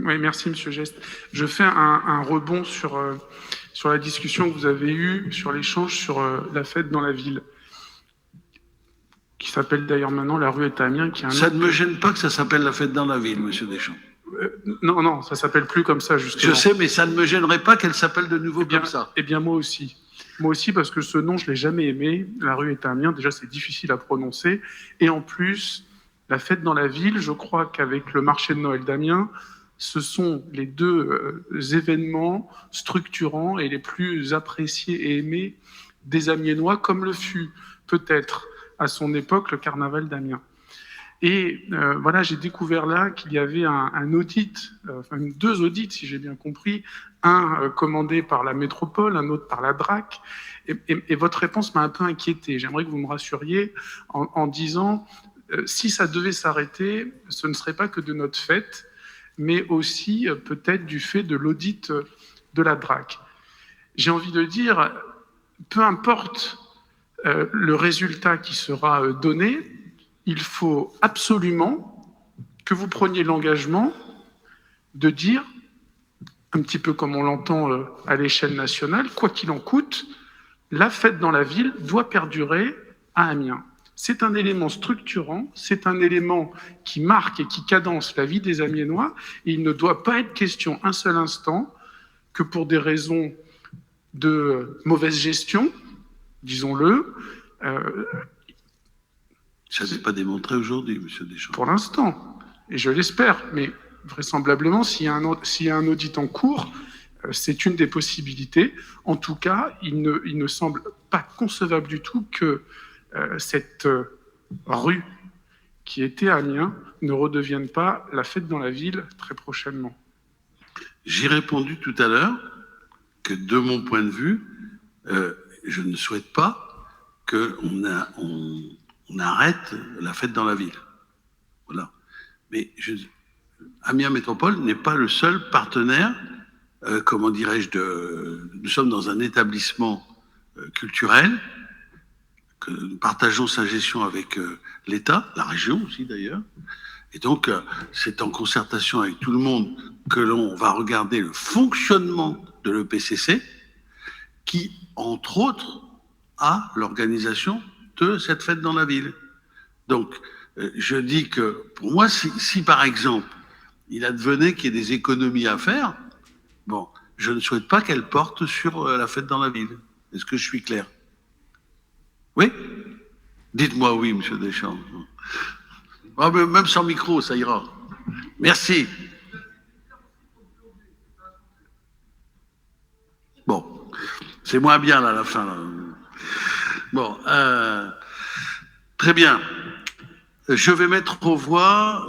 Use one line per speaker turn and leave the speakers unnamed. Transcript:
Oui, merci, Monsieur Geste. Je fais un rebond sur la discussion que vous avez eue, sur l'échange sur la fête dans la ville, qui s'appelle d'ailleurs maintenant la rue est à Amiens.
Ça ne me gêne pas que ça s'appelle la fête dans la ville, Monsieur Deschamps.
Non, ça s'appelle plus comme ça, justement.
Je sais, mais ça ne me gênerait pas qu'elle s'appelle de nouveau comme ça.
Eh bien, moi aussi. Moi aussi, parce que ce nom, je ne l'ai jamais aimé. La rue est à Amiens, déjà, c'est difficile à prononcer. Et en plus, la fête dans la ville, je crois qu'avec le marché de Noël d'Amiens, ce sont les deux événements structurants et les plus appréciés et aimés des Amiénois, comme le fut peut-être à son époque le carnaval d'Amiens. Et voilà, j'ai découvert là qu'il y avait un audit, enfin deux audits si j'ai bien compris, un commandé par la métropole, un autre par la DRAC. Et votre réponse m'a un peu inquiété. J'aimerais que vous me rassuriez en disant, si ça devait s'arrêter, ce ne serait pas que de notre fait, mais aussi peut-être du fait de l'audit de la DRAC. J'ai envie de dire, peu importe le résultat qui sera donné, il faut absolument que vous preniez l'engagement de dire, un petit peu comme on l'entend à l'échelle nationale, quoi qu'il en coûte, la fête dans la ville doit perdurer à Amiens. C'est un élément structurant, c'est un élément qui marque et qui cadence la vie des Amiénois, et il ne doit pas être question un seul instant que pour des raisons de mauvaise gestion, disons-le.
Ça n'est pas démontré aujourd'hui, Monsieur Deschamps.
Pour l'instant, et je l'espère, mais vraisemblablement, s'il y a un audit en cours, c'est une des possibilités. En tout cas, il ne semble pas concevable du tout que cette rue qui était à Amiens ne redevienne pas la fête dans la ville très prochainement.
J'ai répondu tout à l'heure que, de mon point de vue, je ne souhaite pas qu'on arrête la fête dans la ville. Voilà. Mais Amiens Métropole n'est pas le seul partenaire, comment dirais-je, nous sommes dans un établissement culturel, que nous partageons sa gestion avec l'État, la région aussi d'ailleurs. Et donc, c'est en concertation avec tout le monde que l'on va regarder le fonctionnement de l'EPCC, qui, entre autres, a l'organisation de cette fête dans la ville. Donc, je dis que, pour moi, si par exemple, il advenait qu'il y ait des économies à faire, bon, je ne souhaite pas qu'elle porte sur la fête dans la ville. Est-ce que je suis clair? Oui? Dites-moi oui, Monsieur Deschamps. Ah, mais même sans micro, ça ira. Merci. Bon, c'est moins bien là, à la fin. Là. Bon, très bien. Je vais mettre aux voix.